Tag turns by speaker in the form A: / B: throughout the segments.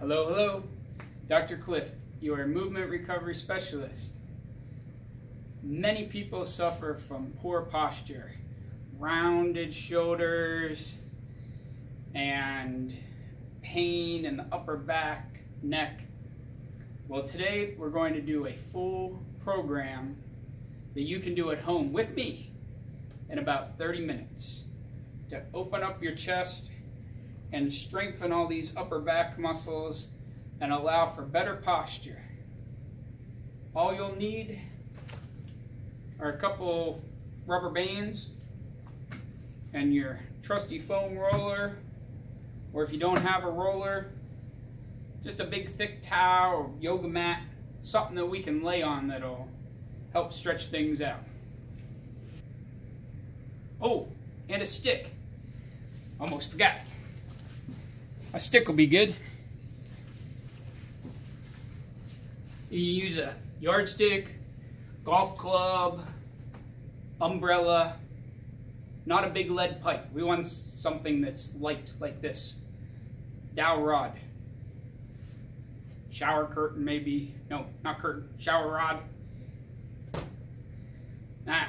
A: Hello, hello. Dr. Clif, your movement recovery specialist. Many people suffer from poor posture, rounded shoulders, and pain in the upper back, neck. Well, today we're going to do a full program that you can do at home with me in about 30 minutes to open up your chest and strengthen all these upper back muscles and allow for better posture. All you'll need are a couple rubber bands and your trusty foam roller, or if you don't have a roller, just a big thick towel or yoga mat, something that we can lay on that'll help stretch things out. Oh, and a stick. Almost forgot. A stick will be good. You use a yardstick, golf club, umbrella, not a big lead pipe. We want something that's light like this. Dowel rod. Shower curtain maybe. No, not curtain. Shower rod. Now,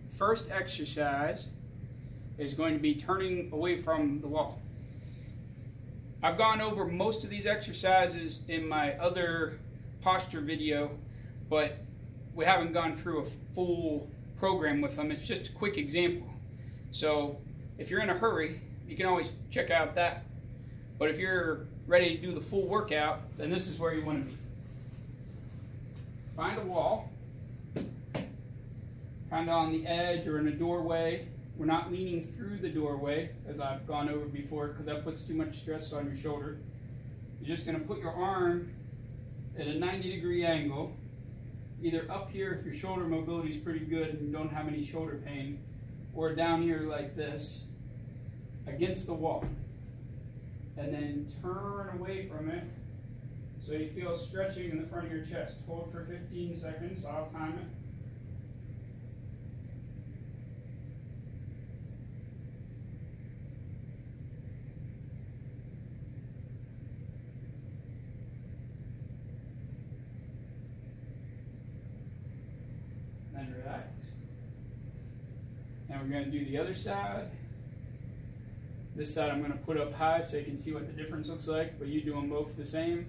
A: first exercise is going to be turning away from the wall. I've gone over most of these exercises in my other posture video, but we haven't gone through a full program with them. It's just a quick example. So if you're in a hurry, you can always check out that. But if you're ready to do the full workout, then this is where you want to be. Find a wall, kind of on the edge or in a doorway. We're not leaning through the doorway, as I've gone over before, because that puts too much stress on your shoulder. You're just going to put your arm at a 90-degree angle, either up here if your shoulder mobility is pretty good and you don't have any shoulder pain, or down here like this, against the wall. And then turn away from it so you feel stretching in the front of your chest. Hold for 15 seconds, I'll time it. Then relax. Now we're going to do the other side. This side I'm going to put up high so you can see what the difference looks like, but you do them both the same.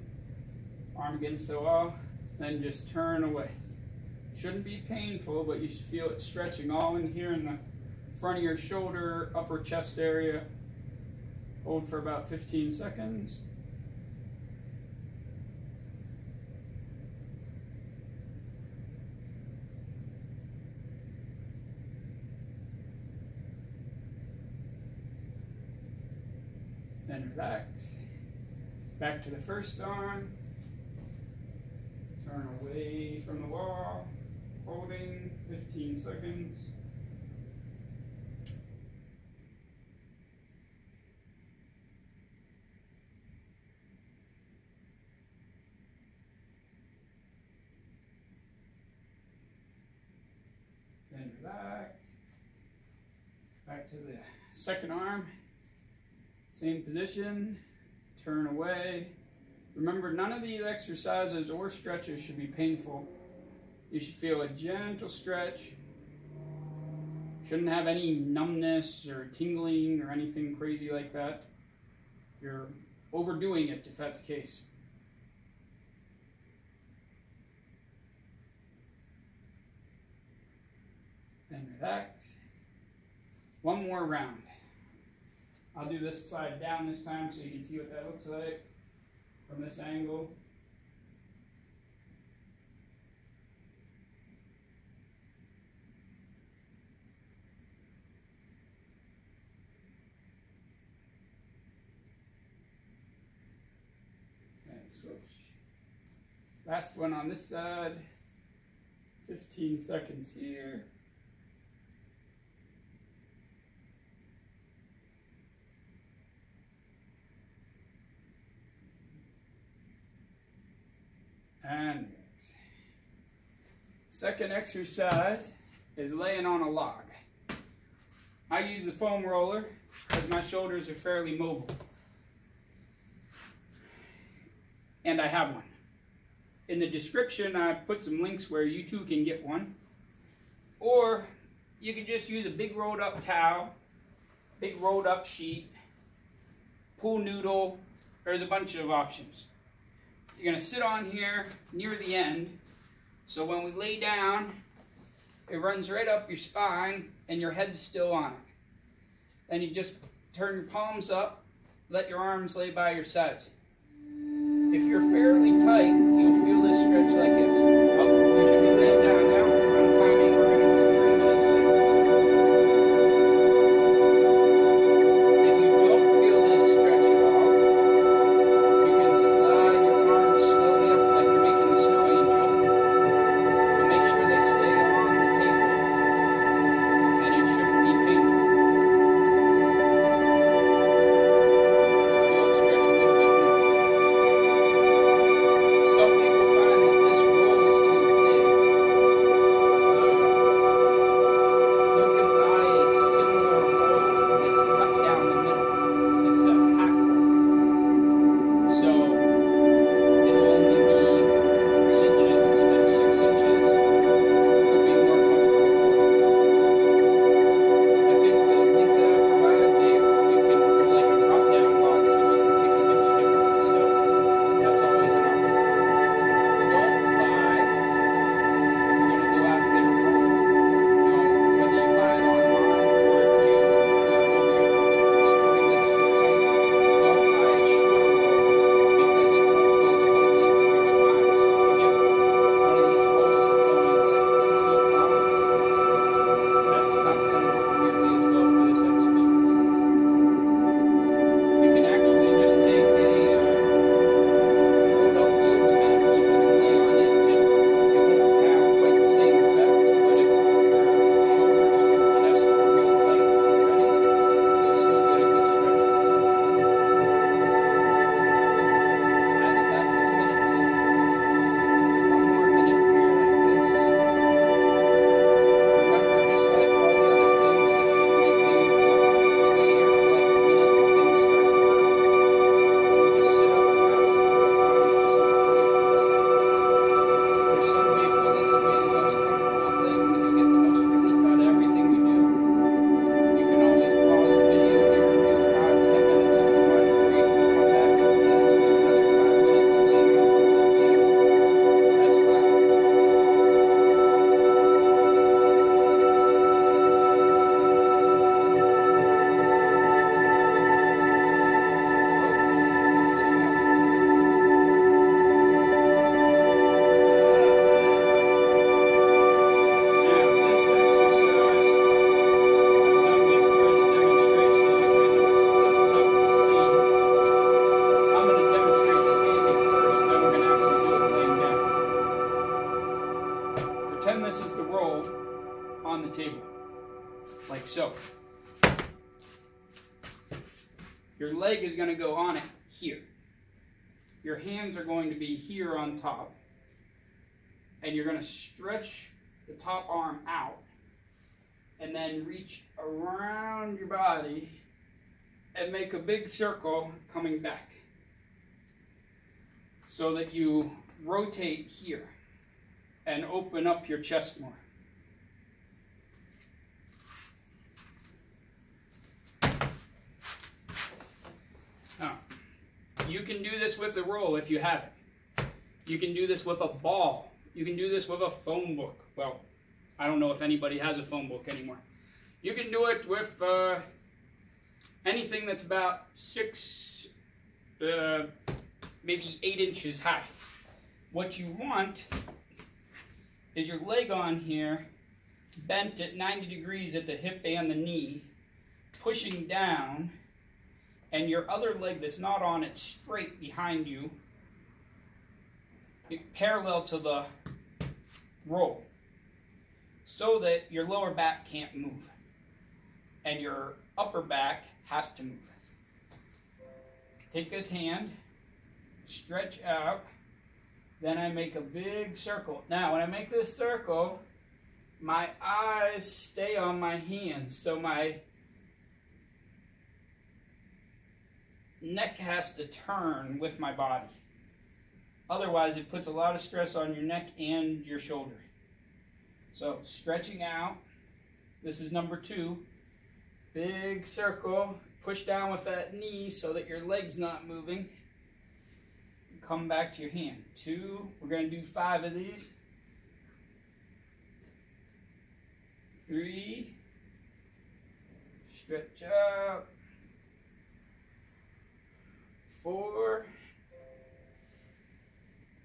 A: Arm against the wall, then just turn away. Shouldn't be painful, but you should feel it stretching all in here in the front of your shoulder, upper chest area. Hold for about 15 seconds. Then relax. Back to the first arm. Turn away from the wall. Holding 15 seconds. Then relax. Back to the second arm. Same position, turn away. Remember, none of these exercises or stretches should be painful. You should feel a gentle stretch. Shouldn't have any numbness or tingling or anything crazy like that. You're overdoing it if that's the case. Then relax. One more round. I'll do this side down this time so you can see what that looks like from this angle. And switch. Last one on this side. 15 seconds here. And second exercise is laying on a log. I use the foam roller because my shoulders are fairly mobile. and I have one. In the description, I put some links where you too can get one. Or you can just use a big rolled up towel, big rolled up sheet, pool noodle. There's a bunch of options. You're going to sit on here near the end, so when we lay down, it runs right up your spine and your head's still on it. And you just turn your palms up, let your arms lay by your sides. If you're fairly tight, you'll feel this stretch like this. Oh, you should be laying down now. I'm timing. We're going to do 3 minutes like this. If you don't feel this stretch at all, you can slide your arms slowly up like you're making a snow angel. But make sure they stay on the table, and it shouldn't be painful. This is the roll on the table, like so. Your leg is going to go on it here. Your hands are going to be here on top, and you're going to stretch the top arm out and then reach around your body and make a big circle coming back so that you rotate here and open up your chest more. Now, you can do this with the roll if you have it. You can do this with a ball. You can do this with a phone book. Well, I don't know if anybody has a phone book anymore. You can do it with anything that's about 6, maybe 8 inches high. What you want is your leg on here, bent at 90 degrees at the hip and the knee, pushing down, and your other leg that's not on it straight behind you, parallel to the roll, so that your lower back can't move, and your upper back has to move. Take this hand, stretch out, then I make a big circle. Now, when I make this circle, my eyes stay on my hands, so my neck has to turn with my body. Otherwise, it puts a lot of stress on your neck and your shoulder. So, stretching out. This is number 2. Big circle. Push down with that knee so that your leg's not moving. Come back to your hand. 2. We're going to do 5 of these. 3. Stretch out. 4.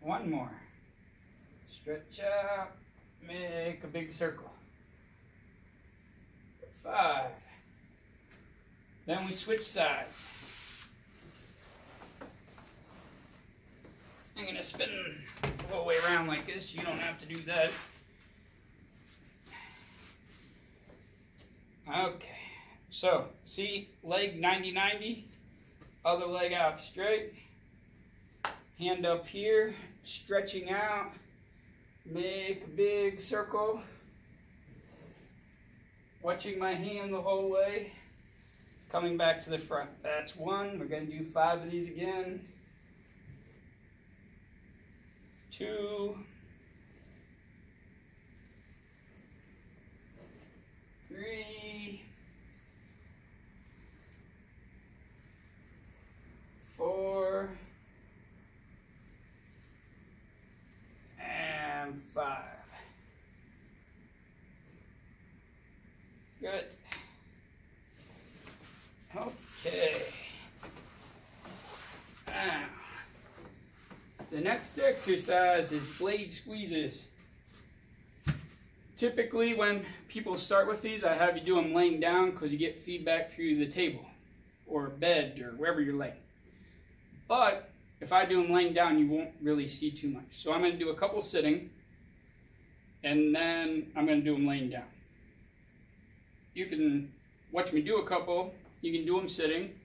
A: 1 more. Stretch out. Make a big circle. 5. Then we switch sides. I'm going to spin the whole way around like this. You don't have to do that. Okay. So, see, leg 90-90. Other leg out straight. Hand up here. Stretching out. Make a big circle. Watching my hand the whole way. Coming back to the front. That's 1. We're going to do 5 of these again. 2. 3. 4. And 5. Good. Okay. Now, the next exercise is blade squeezes. Typically, when people start with these, I have you do them laying down because you get feedback through the table or bed or wherever you're laying. But if I do them laying down, you won't really see too much. So I'm going to do a couple sitting, and then I'm going to do them laying down. You can watch me do a couple. You can do them sitting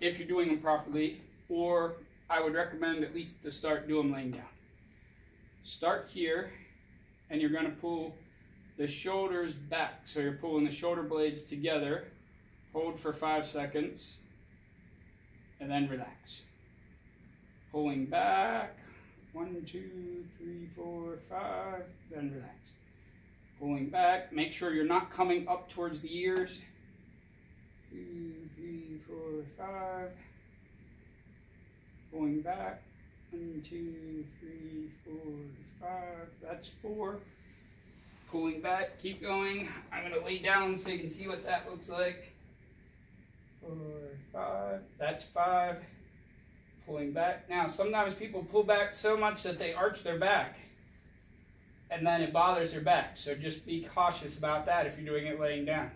A: if you're doing them properly, or I would recommend at least to start doing them laying down. Start here, and you're going to pull the shoulders back. So you're pulling the shoulder blades together. Hold for 5 seconds, and then relax. Pulling back, 1, 2, 3, 4, 5, then relax. Pulling back, make sure you're not coming up towards the ears. 2, 3, 4, 5. Pulling back, 1, 2, 3, 4, 5. That's 4. Pulling back, keep going. I'm going to lay down so you can see what that looks like. 4, 5. That's 5. Pulling back. Now, sometimes people pull back so much that they arch their back, and then it bothers their back. So just be cautious about that if you're doing it laying down.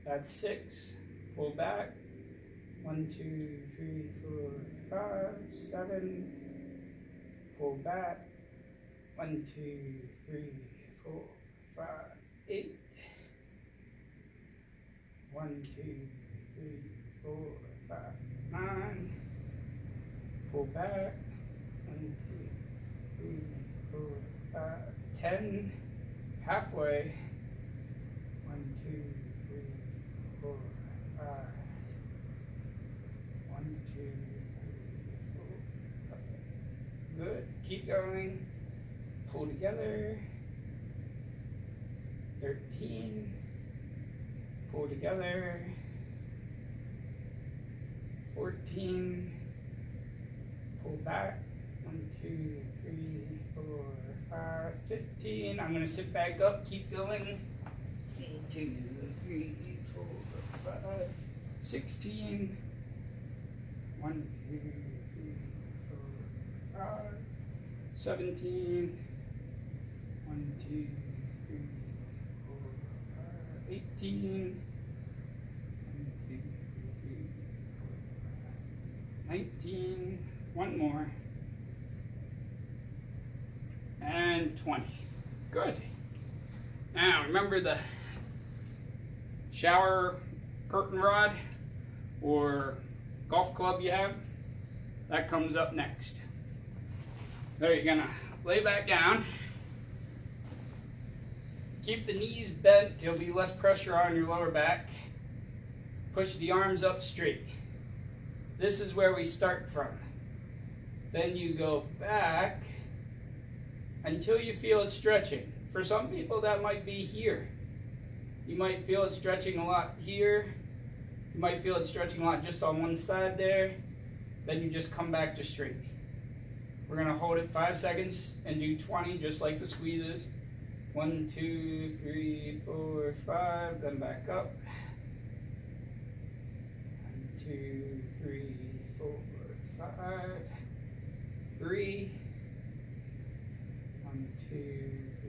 A: That's 6. Pull back. 1, 2, 3, 4, 5, 7. Pull back. 1, 2, 3, 4, 5, 8. 1, 2, 3, 4, 5, 9. Pull back. 1, 2, 3, 4, 5, 10. Halfway. 1, 2, 3, 4, 5. 1, 2, 3, 4, 5. Good. Keep going. Pull together. 13. Pull together. 14. Pull back. 1, 2, 3, 4, 5, 15. I'm going to sit back up. Keep going. 2, 3, 4, 5, 16. 1, 2, 3, 4, 5, 17. 1, 2, 3, 4, 5, 18. 1, 2, 3, 4, 5, 19. 1 more. And 20. Good. Now remember the shower curtain rod or golf club you have? That comes up next. So you're gonna lay back down. Keep the knees bent. There'll be less pressure on your lower back. Push the arms up straight. This is where we start from. Then you go back until you feel it stretching. For some people that might be here. You might feel it stretching a lot here. You might feel it stretching a lot just on one side there. Then you just come back to straight. We're gonna hold it 5 seconds and do 20 just like the squeezes. 1, 2, 3, 4, 5, then back up. 1, 2, 3, 4, 5, 3. 1, 2,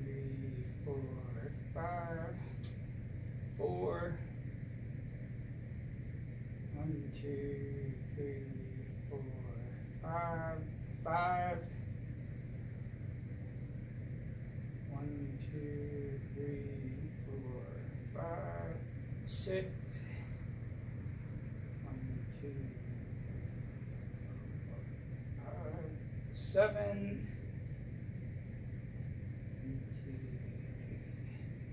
A: 3, 4, 5, 4. 1, 2, 3, 4, 5, 5. 1, 2, 3, 4, 5, 6. 1, 2, 5, 7. 1, 2,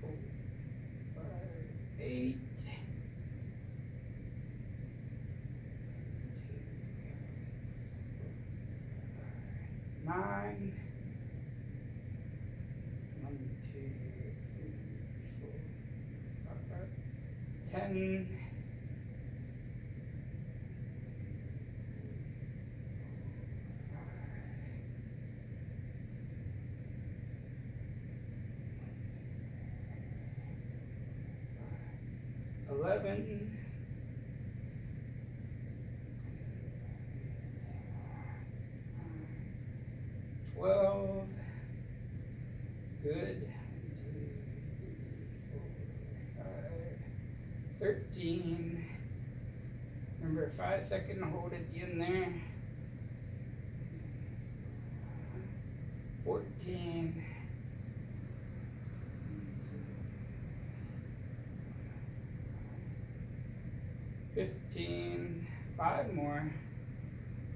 A: 3, 4, 5, 8. 9. 1, 2, 3, 4, 5, 10. 11. 12. Good. 2, 3, 4, 5. 13. Remember, 5 second hold at the end there. 14. 15. 5 more.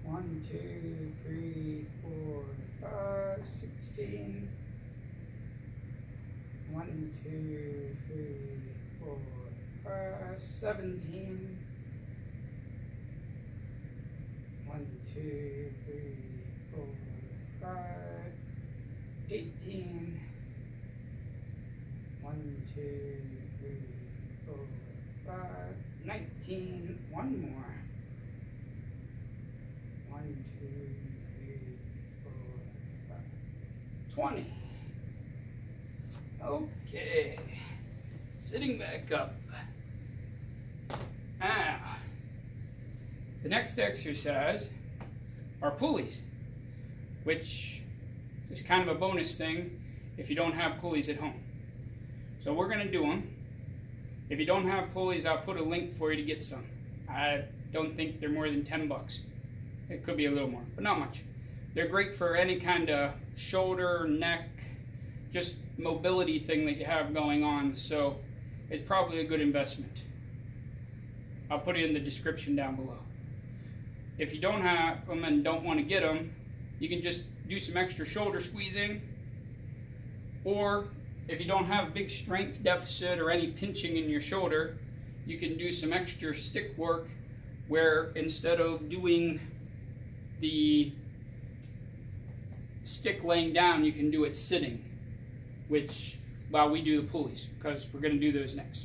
A: 1, 2, 3, 4, 5, 16. 1, 2, 3, 4, 5, 17. 1, 2, 3, 4, 5, 18. 1, 2, 3, 4, 5, 19. One more. 1, 2, 3, 4, 5, 20. Okay, sitting back up. Now, the next exercise are pulleys, which is kind of a bonus thing if you don't have pulleys at home. So we're gonna do them. If you don't have pulleys, I'll put a link for you to get some. I don't think they're more than 10 bucks. It could be a little more, but not much. They're great for any kind of shoulder, neck, just mobility thing that you have going on, so it's probably a good investment. I'll put it in the description down below. If you don't have them and don't want to get them, you can just do some extra shoulder squeezing, or if you don't have big strength deficit or any pinching in your shoulder, you can do some extra stick work where instead of doing the stick laying down, you can do it sitting, which while we do the pulleys, because we're going to do those next.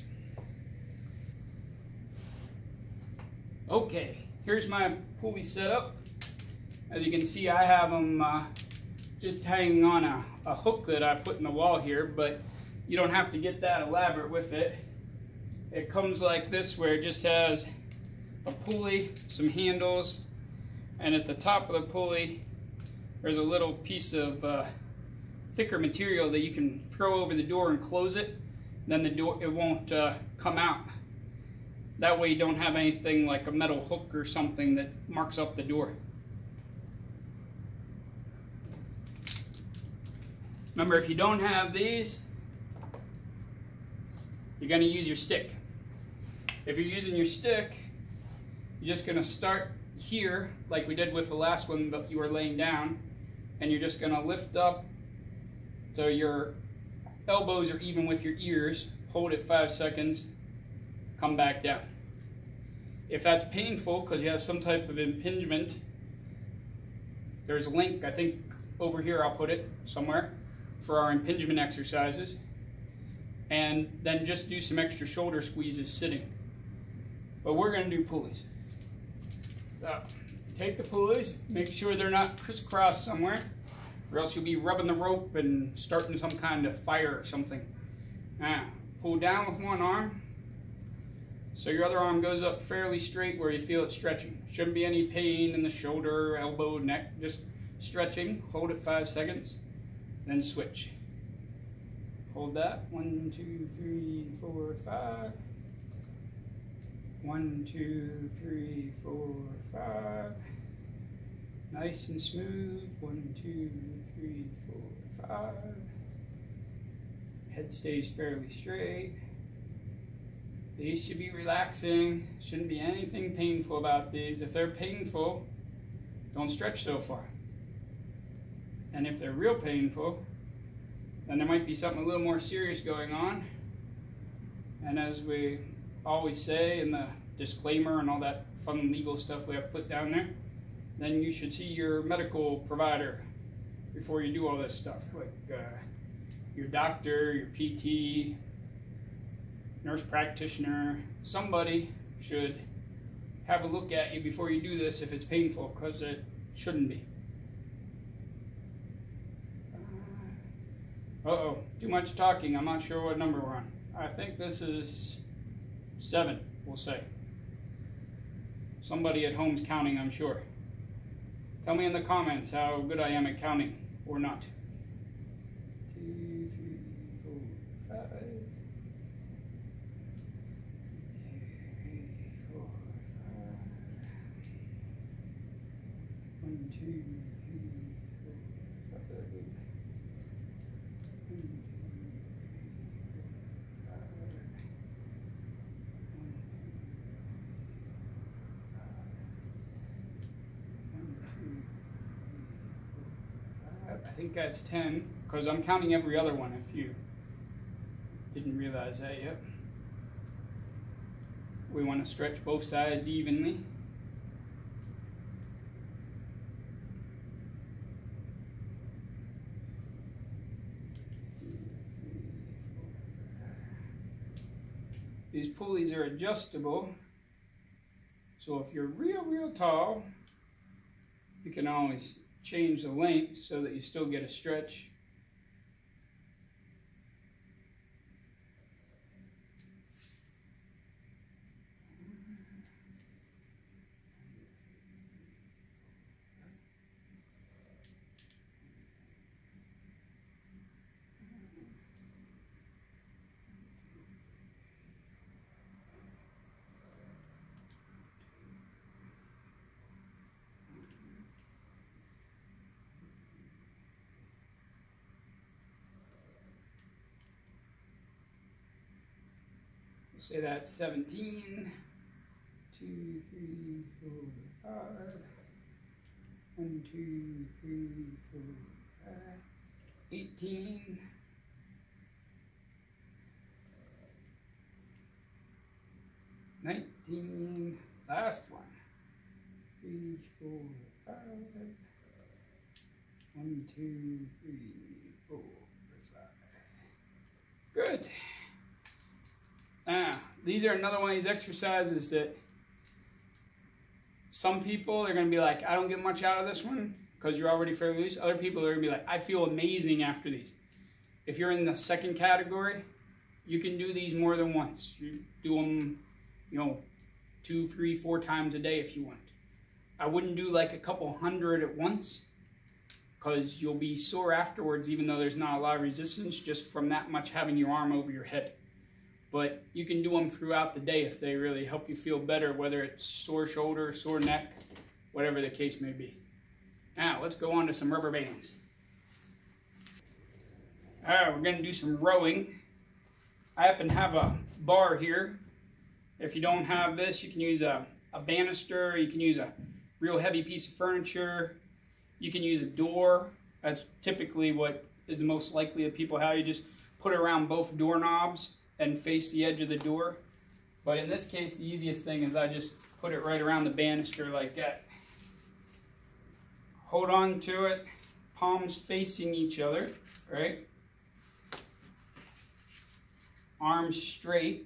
A: Okay, here's my pulley setup. As you can see, I have them just hanging on a hook that I put in the wall here, but you don't have to get that elaborate with it. It comes like this, where it just has a pulley, some handles, and at the top of the pulley there's a little piece of thicker material that you can throw over the door and close it. Then the door, it won't come out. That way you don't have anything like a metal hook or something that marks up the door. Remember, if you don't have these, you're going to use your stick. If you're using your stick, you're just going to start here like we did with the last one, but you were laying down, and you're just going to lift up so your elbows are even with your ears. Hold it 5 seconds, come back down. If that's painful because you have some type of impingement, There's a link, I think, over here, I'll put it somewhere, for our impingement exercises. And then just do some extra shoulder squeezes sitting. But we're going to do pulleys. So, take the pulleys, make sure they're not crisscross somewhere, or else you'll be rubbing the rope and starting some kind of fire or something. Now, pull down with one arm, so your other arm goes up fairly straight where you feel it stretching. Shouldn't be any pain in the shoulder, elbow, neck, just stretching. Hold it 5 seconds, then switch. Hold that. 1, 2, 3, 4, 5. 1, 2, 3, 4, 5. Nice and smooth. 1, 2, 3, 4, 5. Head stays fairly straight. These should be relaxing. Shouldn't be anything painful about these. If they're painful, don't stretch so far. And if they're real painful, then there might be something a little more serious going on. And as we always say in the disclaimer and all that fun legal stuff we have to put down there, then you should see your medical provider before you do all this stuff, like your doctor, your PT, nurse practitioner. Somebody should have a look at you before you do this if it's painful, because it shouldn't be. Uh-oh, too much talking. I'm not sure what number we're on. I think this is 7, we'll say. Somebody at home's counting, I'm sure. Tell me in the comments how good I am at counting, or not. 2, 3, 4, 5. 3, 4, 5. 1, 2, 3, 4, 5. 1, 2, 3, 4, 5. I think that's 10, because I'm counting every other one if you didn't realize that yet. We want to stretch both sides evenly. These pulleys are adjustable, so if you're real tall, you can always change the length so that you still get a stretch. Say that's 17. 2, 3, 4, 5. 1, 2, 3, 4, 5. 18. 19. Last one. 3, 4, 5. 1, 2, 3, 4, 5. Good. These are another one of these exercises that some people are going to be like, I don't get much out of this one because you're already fairly loose. Other people are going to be like, I feel amazing after these. If you're in the second category, you can do these more than once. You do them, 2, 3, 4 times a day if you want. I wouldn't do like a couple hundred at once because you'll be sore afterwards, even though there's not a lot of resistance just from that much having your arm over your head. But you can do them throughout the day if they really help you feel better, whether it's sore shoulder, sore neck, whatever the case may be. Now, let's go on to some rubber bands. All right, we're going to do some rowing. I happen to have a bar here. If you don't have this, you can use a banister, you can use a real heavy piece of furniture, you can use a door. That's typically what is the most likely of people, how you just put it around both doorknobs and face the edge of the door. But in this case, the easiest thing is I just put it right around the banister like that. hold on to it, palms facing each other, right? Arms straight,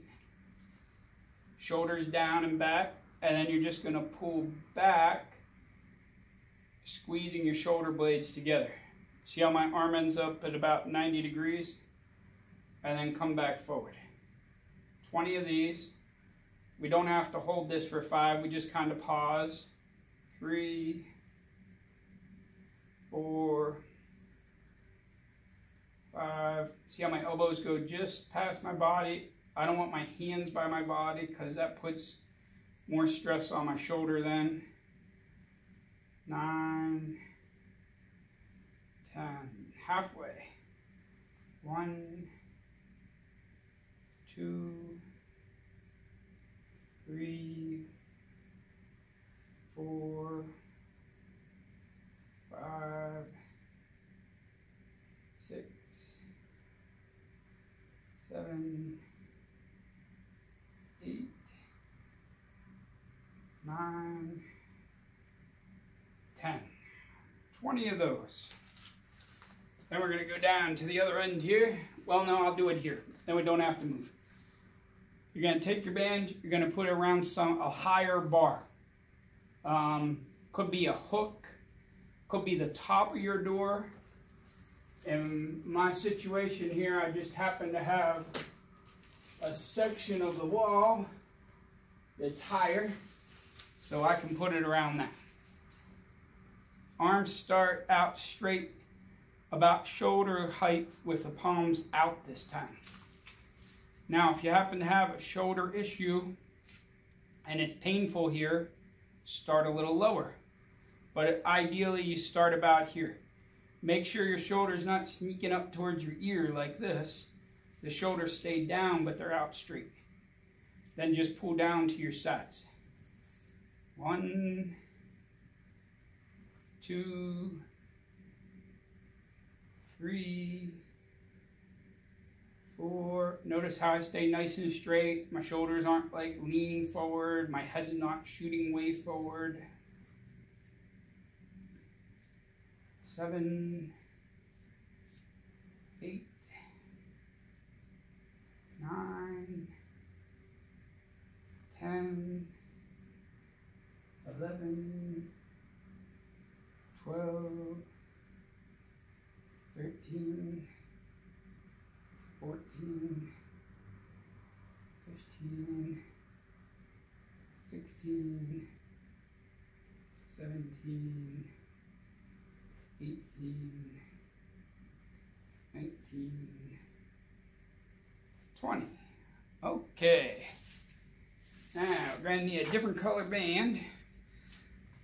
A: shoulders down and back, and then you're just going to pull back, squeezing your shoulder blades together. See how my arm ends up at about 90 degrees? And then come back forward. 20 of these. We don't have to hold this for 5, we just kind of pause. 3, 4, 5. See how my elbows go just past my body? I don't want my hands by my body because that puts more stress on my shoulder then. 9, 10, halfway. 1, 2, 3, 4, 5, 6, 7, 8, 9, 10. 20 of those. Then we're going to go down to the other end here. Well, no, I'll do it here. Then we don't have to move. You're going to take your band, you're going to put it around a higher bar. Could be a hook, could be the top of your door. In my situation here, I just happen to have a section of the wall that's higher, so I can put it around that. Arms start out straight, about shoulder height with the palms out this time. Now, if you happen to have a shoulder issue and it's painful here, start a little lower. But ideally, you start about here. Make sure your shoulder's not sneaking up towards your ear like this. The shoulders stay down, but they're out straight. Then just pull down to your sides. 1, 2, 3, 4. Notice how I stay nice and straight. My shoulders aren't like leaning forward. My head's not shooting way forward. 7, 8, 9, 10, 11, 12, 13, 14, 15, 16, 17, 18, 19, 20. Okay. Now, we're going to need a different color band,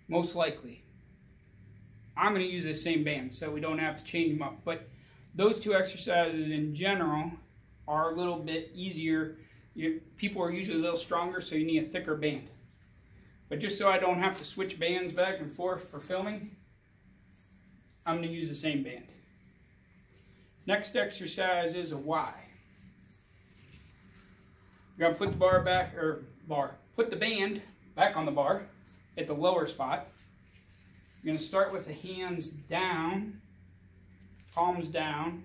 A: most likely. I'm going to use the same band so we don't have to change them up. But those two exercises in general are a little bit easier. People are usually a little stronger, so you need a thicker band. But just so I don't have to switch bands back and forth for filming, I'm going to use the same band. Next exercise is a Y. You're going to put the bar back, put the band back on the bar at the lower spot. You're going to start with the hands down, palms down,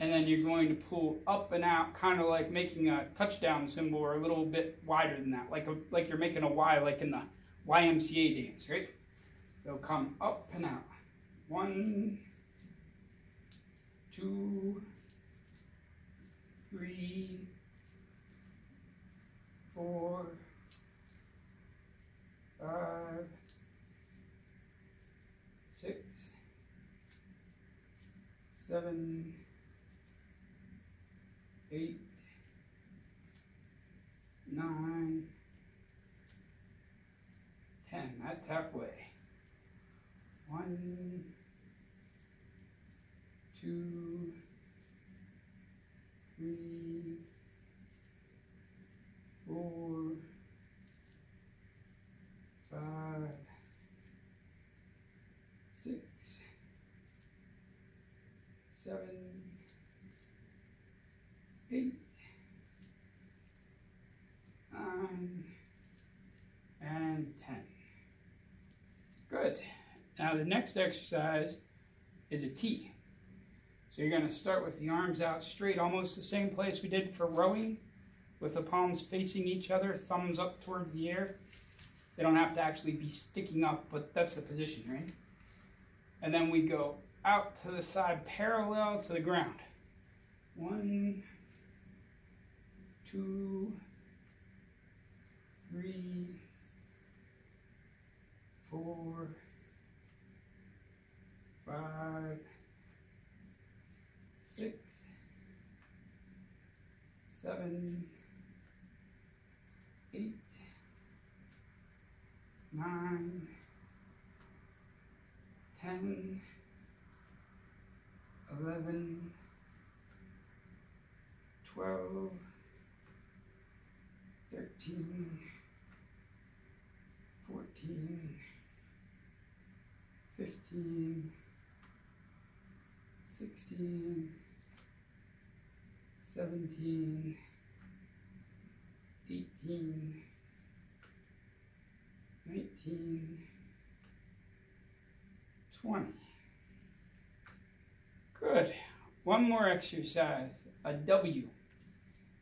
A: and then you're going to pull up and out, kind of like making a touchdown symbol, or a little bit wider than that, like you're making a Y, like in the YMCA dance, right? So come up and out. 1, 2, 3, 4, 5, 6, 7, 8, 9, 10. That's halfway. 1, 2, 3, 4, 5, 6, 7, 8, 9, and 10. Good. Now the next exercise is a T. So you're going to start with the arms out straight, almost the same place we did for rowing, with the palms facing each other, thumbs up towards the air. They don't have to actually be sticking up, but that's the position, right? And then we go out to the side parallel to the ground. 1, 2, 3, 4, 5, 6, 7, 8, 9, 10, 11, 12, 13, 14, 15, 16, 17, 18, 19, 20. Good. One more exercise, a W.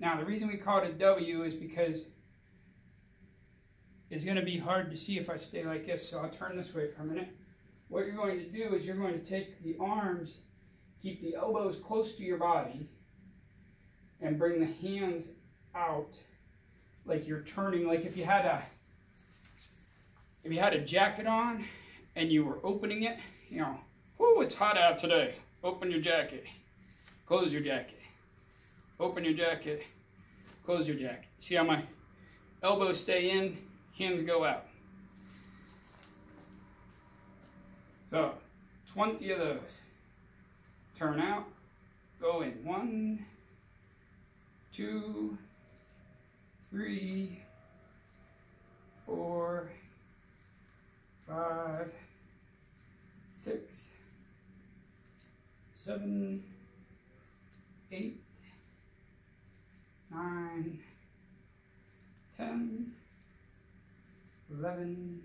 A: Now the reason we call it a W is because it's going to be hard to see if I stay like this, so I'll turn this way for a minute. What you're going to do is you're going to take the arms, keep the elbows close to your body, and bring the hands out like you're turning, like if you had a jacket on and you were opening it, you know, whoo, it's hot out today. Open your jacket, close your jacket. Open your jacket, close your jacket. See how my elbows stay in, hands go out. So, 20 of those. Turn out, go in. 1, 2, 3, 4, 5, 6, 7, 8, 9, 10, 11,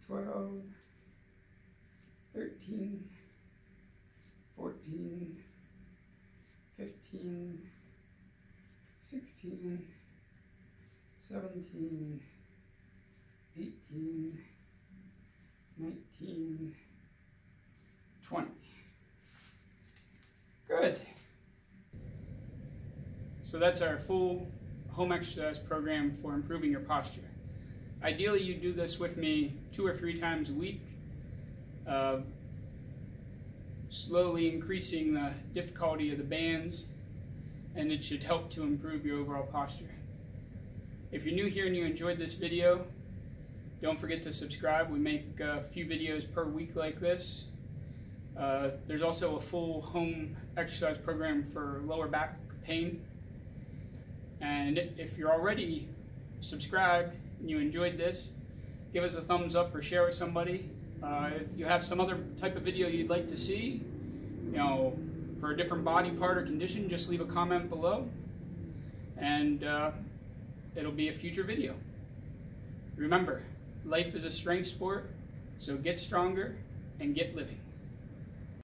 A: 12, 13, 14, 15, 16, 17, 18, 19, 20. Good. So that's our full home exercise program for improving your posture. Ideally, you do this with me 2 or 3 times a week, slowly increasing the difficulty of the bands, and it should help to improve your overall posture. If you're new here and you enjoyed this video, don't forget to subscribe. We make a few videos per week like this. There's also a full home exercise program for lower back pain. And if you're already subscribed and you enjoyed this, give us a thumbs up or share with somebody. If you have some other type of video you'd like to see, you know, for a different body part or condition, just leave a comment below, and it'll be a future video. Remember, life is a strength sport, so get stronger and get living.